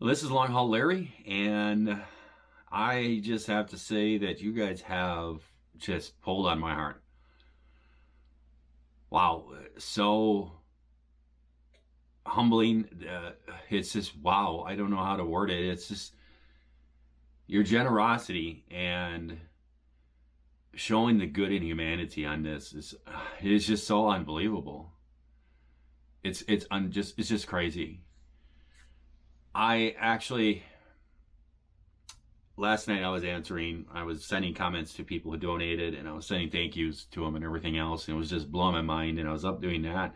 Well, this is Long Haul Larry, and I just have to say that you guys have just pulled on my heart. Wow, so humbling. It's just wow. I don't know how to word it. It's just your generosity and showing the good in humanity on this is just so unbelievable. It's just crazy. I actually last night I was sending comments to people who donated and I was sending thank yous to them and everything else. And it was just blowing my mind. And I was up doing that.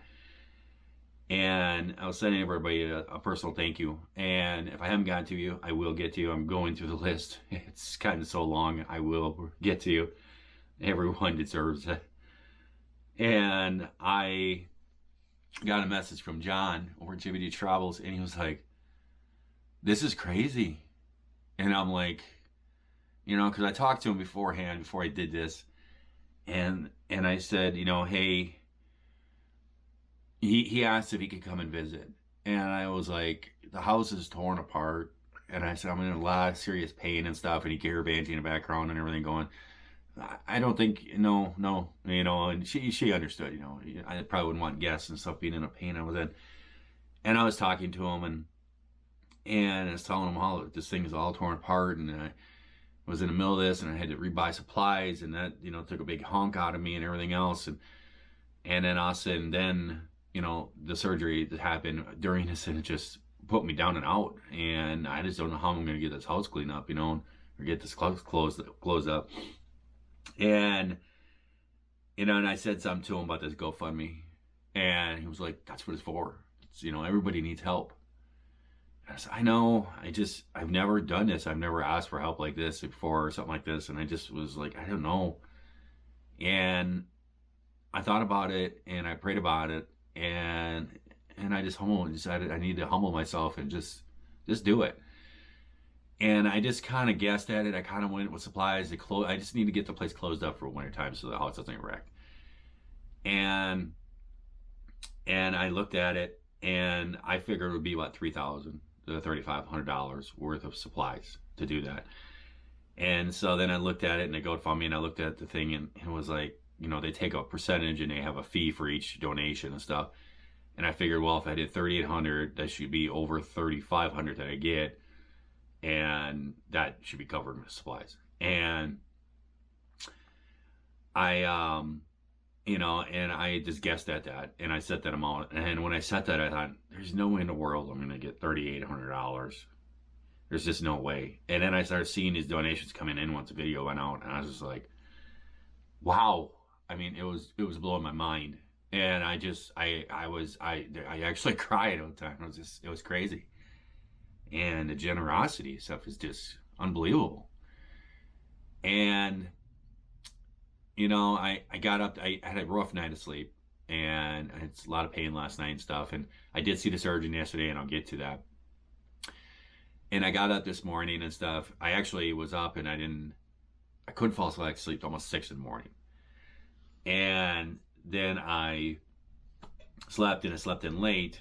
And I was sending everybody a personal thank you. And if I haven't gotten to you, I will get to you. I'm going through the list. It's kind of so long. I will get to you. Everyone deserves it. And I got a message from John over at JVD Travels. And he was like, this is crazy. And I'm like, because I talked to him beforehand, before I did this, and I said, hey, he asked if he could come and visit, and I was like, the house is torn apart, and I said I'm in a lot of serious pain and stuff, and he could hear Banty in the background and everything going. I don't think, no, and she understood, I probably wouldn't want guests and stuff being in a pain I was in, and I was talking to him and I was telling him how this thing is all torn apart, and I was in the middle of this, and I had to rebuy supplies, and that took a big honk out of me and everything else, and then us, and then the surgery that happened during this, and it just put me down and out, and I just don't know how I'm going to get this house cleaned up, or get this closed up, and and I said something to him about this GoFundMe, and he was like, "That's what it's for. It's, everybody needs help." I said, I know, I've never done this. I've never asked for help like this before or something like this. And I just was like, I don't know. And I thought about it and I prayed about it and I just decided I need to humble myself and just do it. And I just kind of guessed at it. I kind of went with supplies to close. I just need to get the place closed up for winter time so the house doesn't get wrecked. And I looked at it and I figured it would be about $3,000 to $3,500 worth of supplies to do that. And so then I looked at it and I GoFundMe and I looked at the thing and it was like, they take a percentage and they have a fee for each donation and stuff. And I figured, well, if I did 3,800, that should be over 3,500 that I get. And that should be covered with supplies. And I, and I just guessed at that, and I set that amount. And when I set that, I thought, there's no way in the world I'm going to get $3,800. There's just no way. And then I started seeing these donations coming in once the video went out, and I was just like, wow. I mean, it was blowing my mind. And I actually cried all the time. It was crazy. And the generosity stuff is just unbelievable. And I got up, I had a rough night of sleep and I had a lot of pain last night and stuff. And I did see the surgeon yesterday and I'll get to that. And I got up this morning and stuff. I actually was up and I couldn't fall asleep till almost 6 in the morning. And then I slept in late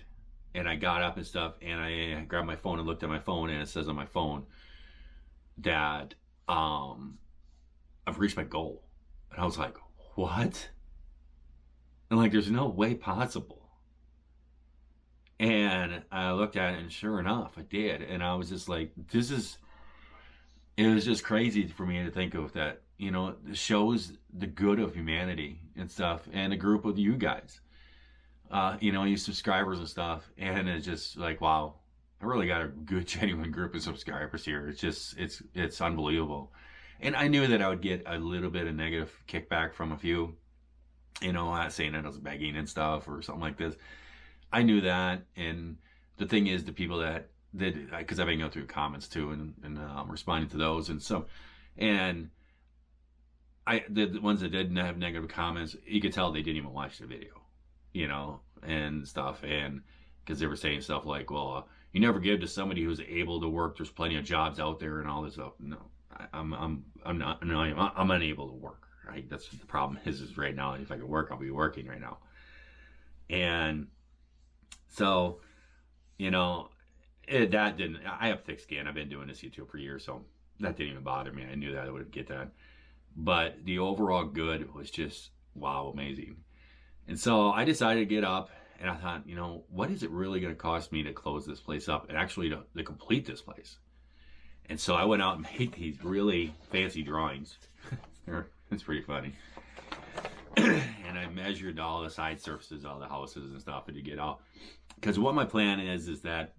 and I got up and stuff and I grabbed my phone and looked at my phone and it says on my phone that, I've reached my goal. And I was like, what? And like, there's no way possible. And I looked at it and sure enough, I did. And I was just like, it was just crazy for me to think of that, it shows the good of humanity and stuff and a group of you guys, you subscribers and stuff. And it's just like, wow, I really got a good, genuine group of subscribers here. It's unbelievable. And I knew that I would get a little bit of negative kickback from a few, not saying that I was begging and stuff or something like this. I knew that. And the thing is, the people that because I've been going through comments too and responding to those. And so, and the ones that didn't have negative comments, you could tell they didn't even watch the video, and stuff. And because they were saying stuff like, well, you never give to somebody who's able to work. There's plenty of jobs out there and all this stuff. No. I'm unable to work, right? That's what the problem is right now. If I could work, I'll be working right now. And so, That didn't, I have thick skin. I've been doing this YouTube for years, so that didn't even bother me. I knew that I would get that. But the overall good was just, wow, amazing. And so I decided to get up and I thought, what is it really going to cost me to close this place up and actually to complete this place? And so I went out and made these really fancy drawings. It's pretty funny. And I measured all the side surfaces, all the houses and stuff, and to get out. Because what my plan is that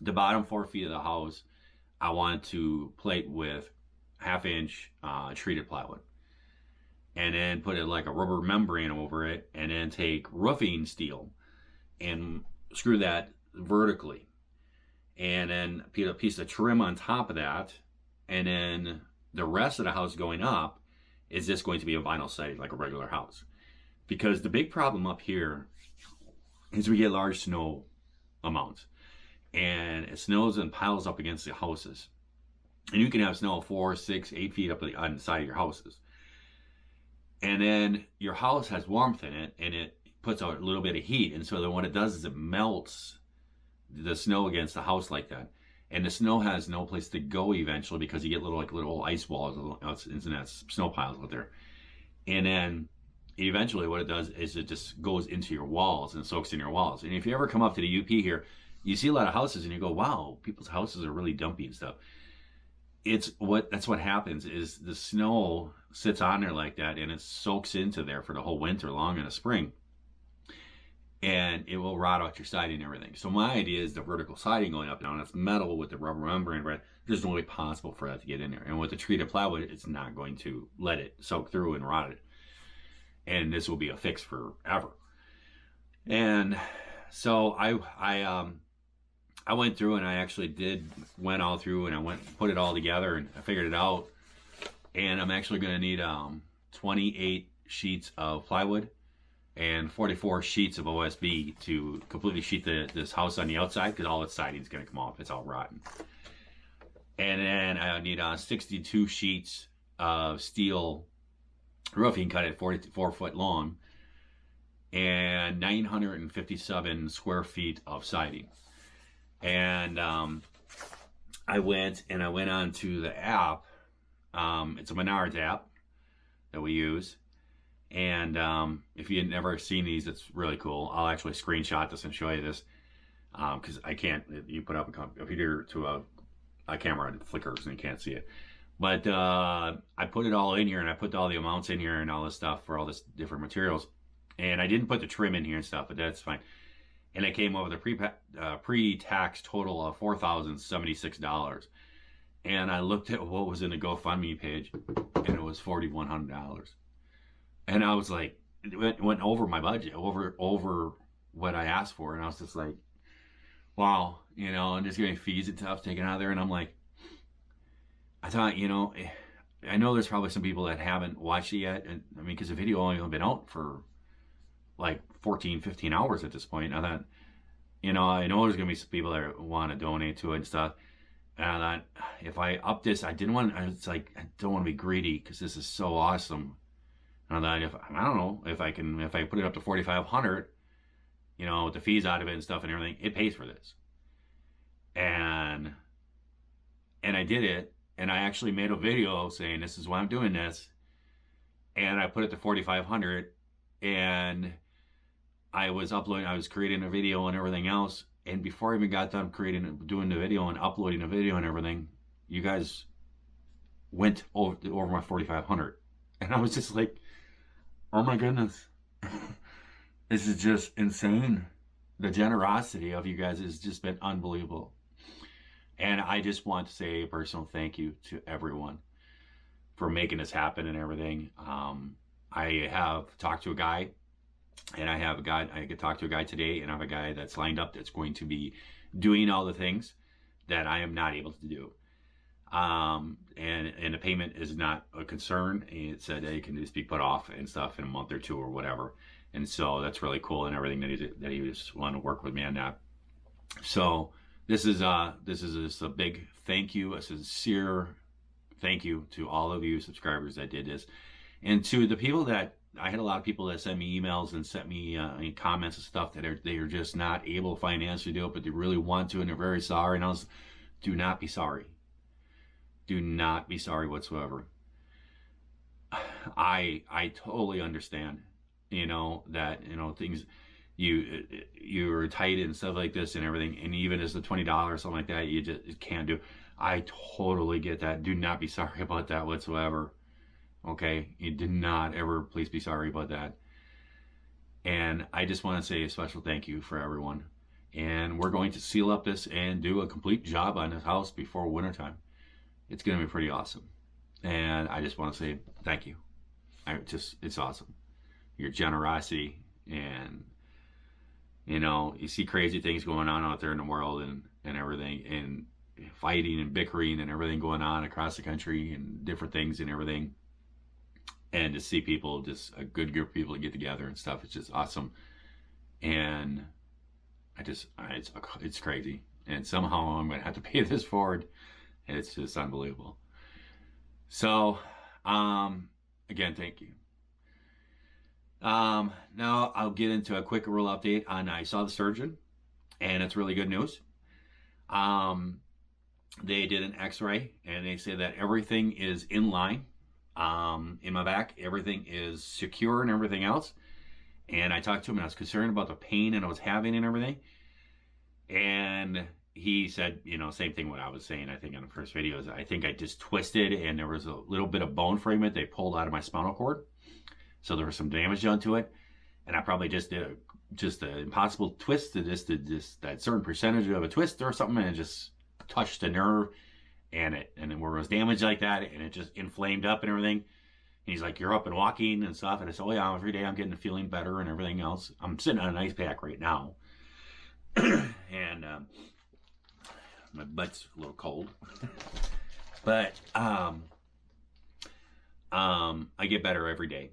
the bottom 4 feet of the house, I wanted to plate with 1/2 inch treated plywood. And then put it like a rubber membrane over it, and then take roofing steel and screw that vertically. And then put a piece of trim on top of that. And then the rest of the house going up is just going to be a vinyl siding like a regular house. Because the big problem up here is we get large snow amounts. And it snows and piles up against the houses. And you can have snow 4, 6, 8 feet up on the side of your houses. And then your house has warmth in it, and it puts out a little bit of heat. And so then what it does is it melts the snow against the house like that. And the snow has no place to go eventually because you get little ice walls and that snow piles out there. And then eventually what it does is it just goes into your walls and soaks in your walls. And if you ever come up to the UP here, you see a lot of houses and you go, wow, people's houses are really dumpy and stuff. That's what happens is the snow sits on there like that and it soaks into there for the whole winter long in the spring, and it will rot out your siding and everything. So my idea is the vertical siding going up now, and it's metal with the rubber membrane, right? There's no way possible for that to get in there. And with the treated plywood, it's not going to let it soak through and rot it. And this will be a fix forever. And so I went through and I actually went all through and I put it all together and I figured it out. And I'm actually going to need 28 sheets of plywood and 44 sheets of OSB to completely sheet this house on the outside, because all its siding is going to come off. It's all rotten. And then I need 62 sheets of steel roofing cut at 44 foot long and 957 square feet of siding. And I went on to the app. It's a Menards app that we use. And if you've never seen these, it's really cool. I'll actually screenshot this and show you this, because I can't. You put up a computer to a camera, it flickers and you can't see it. But I put it all in here, and I put all the amounts in here and all this stuff for all this different materials. And I didn't put the trim in here and stuff, but that's fine. And I came up with a pre-tax total of $4,076. And I looked at what was in the GoFundMe page, and it was $4,100. And I was like, it went over my budget, over what I asked for. And I was just like, wow, and just getting fees and stuff taken out of there. And I'm like, I thought, I know there's probably some people that haven't watched it yet. And I mean, because the video only been out for like 14, 15 hours at this point. I thought, I know there's going to be some people that want to donate to it and stuff. And I thought, if I up this, I don't want to be greedy because this is so awesome. And I thought, I don't know, if I put it up to 4,500, with the fees out of it and stuff and everything, it pays for this. And I did it, and I actually made a video saying this is why I'm doing this. And I put it to 4,500, and I was creating a video and everything else. And before I even got done doing the video and uploading the video and everything, you guys went over my 4,500. And I was just like, oh my goodness. This is just insane. The generosity of you guys has just been unbelievable. And I just want to say a personal thank you to everyone for making this happen and everything. I have talked to a guy, and I could talk to a guy today, and I have a guy that's lined up that's going to be doing all the things that I am not able to do. And the payment is not a concern. It said that it can just be put off and stuff in a month or two or whatever. And so that's really cool and everything that he just wanted to work with me on that. So this is just a big thank you, a sincere thank you to all of you subscribers that did this. And to the people that I had a lot of people that sent me emails and sent me comments and stuff that they are just not able to financially do it, but they really want to, and they're very sorry. And do not be sorry. Do not be sorry whatsoever. I totally understand, that things you're tight and stuff like this and everything, and even as the $20 or something like that, you just can't do. I totally get that. Do not be sorry about that whatsoever. Okay, you do not ever please be sorry about that. And I just want to say a special thank you for everyone. And we're going to seal up this and do a complete job on this house before wintertime. It's going to be pretty awesome. And I just want to say thank you. It's awesome. Your generosity, and you see crazy things going on out there in the world, and everything, and fighting and bickering and everything going on across the country and different things and everything. And to see people, just a good group of people to get together and stuff, it's just awesome. And it's crazy. And somehow I'm going to have to pay this forward. It's just unbelievable. So, again, thank you. Now I'll get into a quick real update on I saw the surgeon, and it's really good news. They did an x-ray, and they say that everything is in line. In my back, everything is secure and everything else. And I talked to him, and I was concerned about the pain that I was having and everything. And he said, same thing what I was saying, I think, on the first videos. I think I just twisted, and there was a little bit of bone fragment they pulled out of my spinal cord. So there was some damage done to it. And I probably just did an impossible twist to just that certain percentage of a twist or something, and it just touched the nerve. And then where it was damaged like that, and it just inflamed up and everything. And he's like, you're up and walking and stuff. And I said, oh yeah, every day I'm getting feeling better and everything else. I'm sitting on an ice pack right now. And my butt's a little cold. But I get better every day.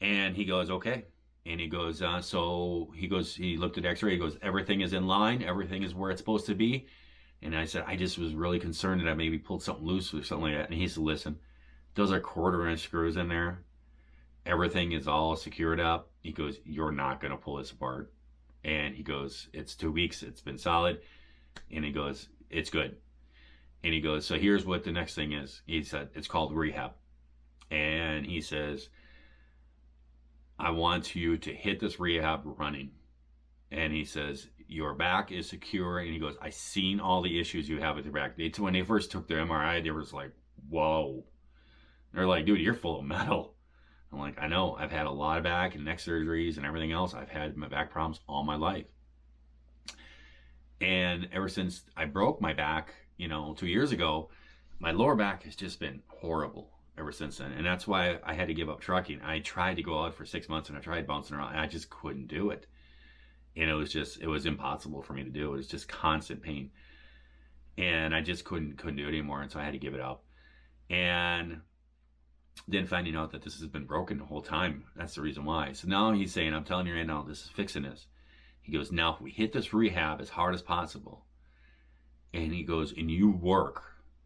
And he goes, okay. And he goes, he looked at x-ray, he goes, everything is in line, everything is where it's supposed to be. And I said, I just was really concerned that I maybe pulled something loose or something like that. And he said, listen, those are 1/4-inch screws in there. Everything is all secured up. He goes, you're not going to pull this apart. And he goes, it's 2 weeks. It's been solid. And he goes, it's good. And he goes, so here's what the next thing is. He said, it's called rehab. And he says, I want you to hit this rehab running. And he says, your back is secure. And he goes, I seen all the issues you have with your back. When they first took their MRI, they was like, whoa. They're like, dude, you're full of metal. I'm like, I know. I've had a lot of back and neck surgeries and everything else. I've had my back problems all my life. And ever since I broke my back, 2 years ago, my lower back has just been horrible ever since then. And that's why I had to give up trucking. I tried to go out for 6 months, and I tried bouncing around, and I just couldn't do it. And it was impossible for me to do. It was just constant pain. And I just couldn't do it anymore. And so I had to give it up. And then finding out that this has been broken the whole time, that's the reason why. So now he's saying, I'm telling you right now, this is fixing this. He goes, now if we hit this rehab as hard as possible, and he goes, and you work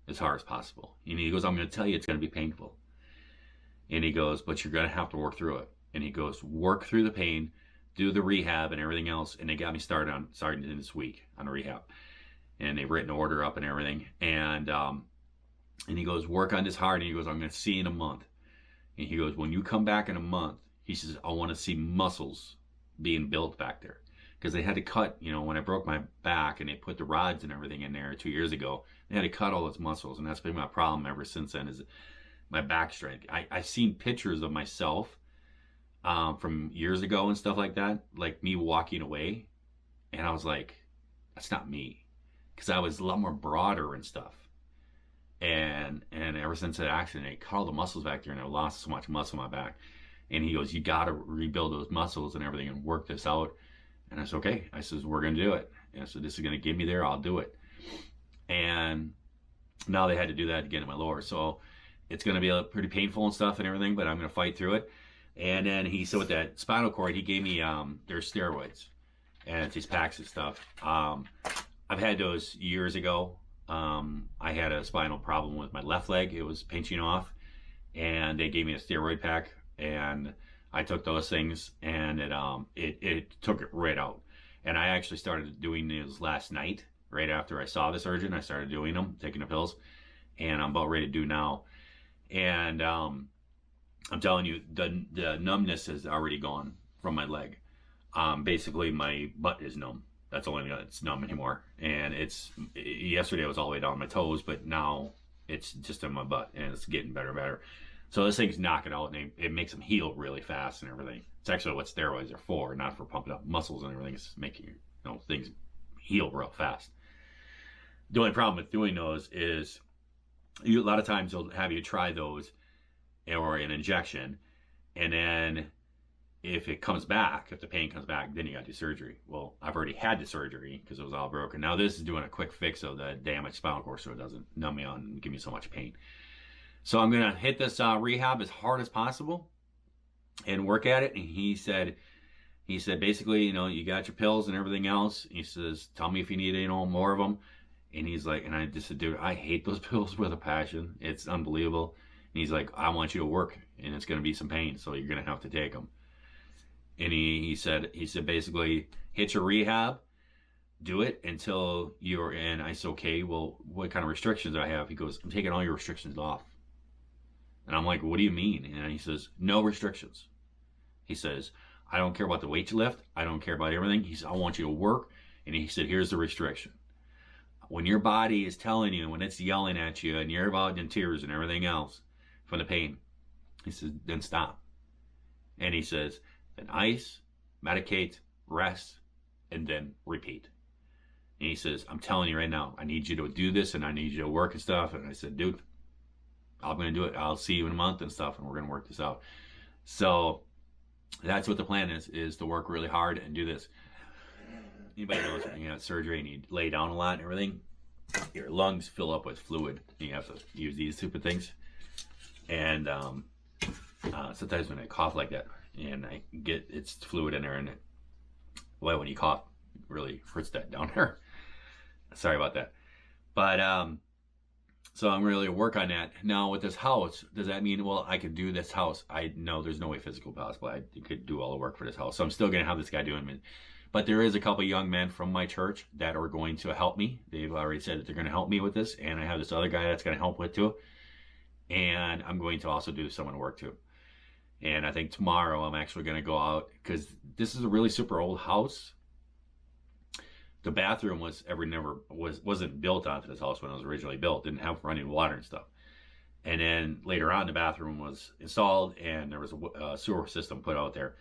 as hard as possible. And he goes, I'm going to tell you it's going to be painful. And he goes, but you're going to have to work through it. And he goes, work through the pain, do the rehab and everything else. And they got me starting in this week on rehab. And they've written an order up and everything. And he goes, work on this hard. And he goes, I'm going to see you in a month. And he goes, when you come back in a month, he says, I want to see muscles being built back there. Because they had to cut, when I broke my back and they put the rods and everything in there 2 years ago, they had to cut all those muscles. And that's been my problem ever since then, is my back strength. I've seen pictures of myself from years ago and stuff like that, like me walking away. And I was like, that's not me. Because I was a lot more broader and stuff. And ever since that accident, they cut all the muscles back there, and I lost so much muscle in my back. And he goes, you got to rebuild those muscles and everything and work this out. And I said, okay. I says, we're going to do it. And I said, this is going to get me there. I'll do it. And now they had to do that again in my lower. So it's going to be pretty painful and stuff and everything, but I'm going to fight through it. And then he said with that spinal cord, he gave me their steroids and these packs and stuff. I've had those years ago. I had a spinal problem with my left leg. It was pinching off. And they gave me a steroid pack. And I took those things, and it took it right out. And I actually started doing these last night, right after I saw the surgeon. I started doing them, taking the pills, and I'm about ready to do now. And I'm telling you, the numbness is already gone from my leg. Basically, my butt is numb. That's the only thing that's numb anymore. And yesterday it was all the way down my toes, but now it's just in my butt, and it's getting better and better. So this thing's knocking out, and it makes them heal really fast and everything. It's actually what steroids are for, not for pumping up muscles and everything. It's making things heal real fast. The only problem with doing those is a lot of times they'll have you try those or an injection, and then if it comes back, if the pain comes back, then you got to do surgery. Well, I've already had the surgery because it was all broken. Now this is doing a quick fix of the damaged spinal cord so it doesn't numb me out and give me so much pain. So I'm going to hit this rehab as hard as possible and work at it. And he said basically, you got your pills and everything else. He says, tell me if you need, more of them. And he's like, and I just said, dude, I hate those pills with a passion. It's unbelievable. And he's like, I want you to work, and it's going to be some pain, so you're going to have to take them. And he said basically, hit your rehab, do it until you're in. I said, okay, well, what kind of restrictions do I have? He goes, I'm taking all your restrictions off. And I'm like, what do you mean? And he says, no restrictions. He says, I don't care about the weight you lift. I don't care about everything. He said, I want you to work. And he said, here's the restriction. When your body is telling you, when it's yelling at you, and you're about in tears and everything else from the pain, he says, then stop. And he says, then ice, medicate, rest, and then repeat. And he says, I'm telling you right now, I need you to do this, and I need you to work and stuff. And I said, dude, I'm going to do it. I'll see you in a month and stuff, and we're going to work this out. So that's what the plan is to work really hard and do this. Anybody knows when you have surgery and you lay down a lot and everything, your lungs fill up with fluid. You have to use these stupid things. And sometimes when I cough like that, and it's fluid in there, and when you cough, it really hurts that down there. Sorry about that. But so I'm really work on that. Now with this house, does that mean, well, I could do this house? I know there's no way physical possible. I could do all the work for this house. So I'm still going to have this guy doing it. But there is a couple young men from my church that are going to help me. They've already said that they're going to help me with this. And I have this other guy that's going to help with too. And I'm going to also do some of the work too. And I think tomorrow I'm actually going to go out, because this is a really super old house. The bathroom wasn't built onto this house when it was originally built. Didn't have running water and stuff. And then later on, the bathroom was installed, and there was a sewer system put out there.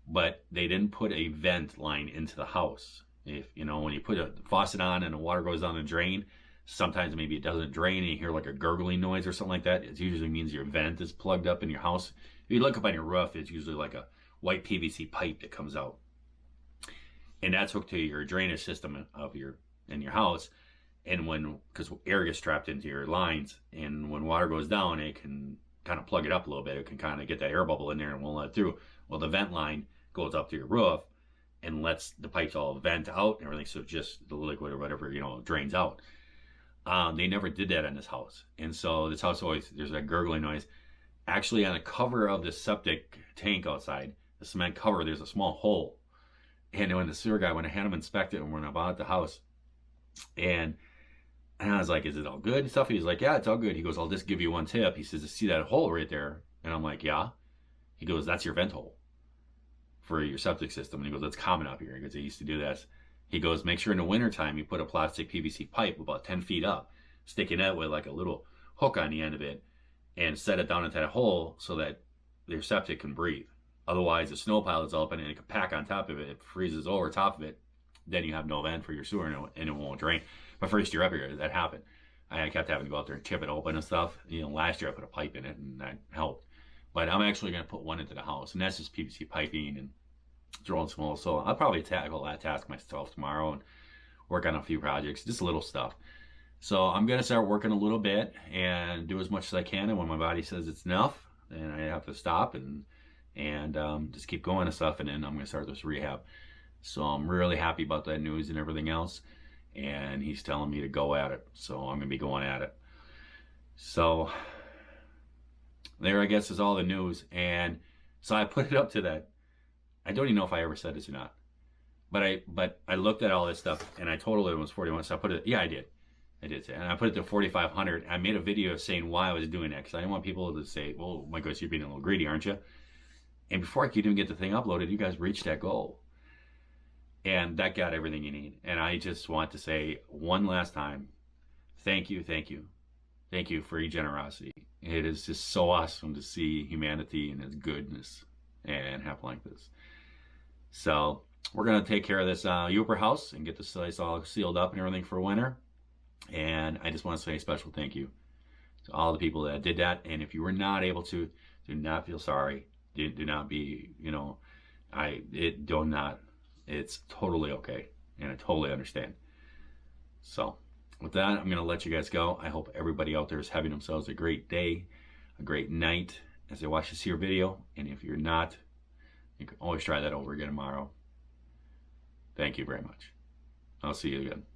But they didn't put a vent line into the house. If when you put a faucet on and the water goes down the drain, sometimes maybe it doesn't drain and you hear like a gurgling noise or something like that. It usually means your vent is plugged up in your house. If you look up on your roof, it's usually like a white PVC pipe that comes out, and that's hooked to your drainage system in your house. And because air gets trapped into your lines, and when water goes down, it can kind of plug it up a little bit. It can kind of get that air bubble in there and won't let it through. Well, the vent line goes up to your roof and lets the pipes all vent out and everything, so just the liquid or whatever drains out. They never did that in this house, and so this house there's that gurgling noise. Actually, on the cover of the septic tank outside, the cement cover, there's a small hole. And when the sewer guy, when I had him inspect it and when I bought the house, and I was like, is it all good and stuff? He's like, yeah, it's all good. He goes, I'll just give you one tip. He says, see that hole right there? And I'm like, yeah. He goes, that's your vent hole for your septic system. And he goes, that's common up here. He goes, they used to do this. He goes, make sure in the wintertime you put a plastic PVC pipe about 10 feet up, sticking it with like a little hook on the end of it, and set it down into that hole so that your septic can breathe. Otherwise, the snow pile is open and it can pack on top of it. It freezes over top of it. Then you have no vent for your sewer, and it won't drain. My first year up here, that happened. I kept having to go out there and chip it open and stuff. Last year I put a pipe in it, and that helped. But I'm actually going to put one into the house, and that's just PVC piping and throwing small. So I'll probably tackle that task myself tomorrow and work on a few projects, just little stuff. So I'm going to start working a little bit and do as much as I can. And when my body says it's enough, then I have to stop and just keep going and stuff. And then I'm going to start this rehab. So I'm really happy about that news and everything else. And he's telling me to go at it. So I'm going to be going at it. So there, I guess, is all the news. And So I put it up to that. I don't even know if I ever said this or not, but I looked at all this stuff and I totaled it was 41. So I put it. Yeah, I did. I did say, and I put it to 4,500. I made a video saying why I was doing that because I didn't want people to say, "Well, my gosh, you're being a little greedy, aren't you?" And before I could even get the thing uploaded, you guys reached that goal, and that got everything you need. And I just want to say one last time, thank you, thank you, thank you for your generosity. It is just so awesome to see humanity and its goodness and happen like this. So we're gonna take care of this Yooper house and get this place all sealed up and everything for winter. And I just want to say a special thank you to all the people that did that. And if you were not able to, do not feel sorry. Do not be, do not. It's totally okay, and I totally understand. So, with that, I'm gonna let you guys go. I hope everybody out there is having themselves a great day, a great night as they watch this here video. And if you're not, you can always try that over again tomorrow. Thank you very much. I'll see you again.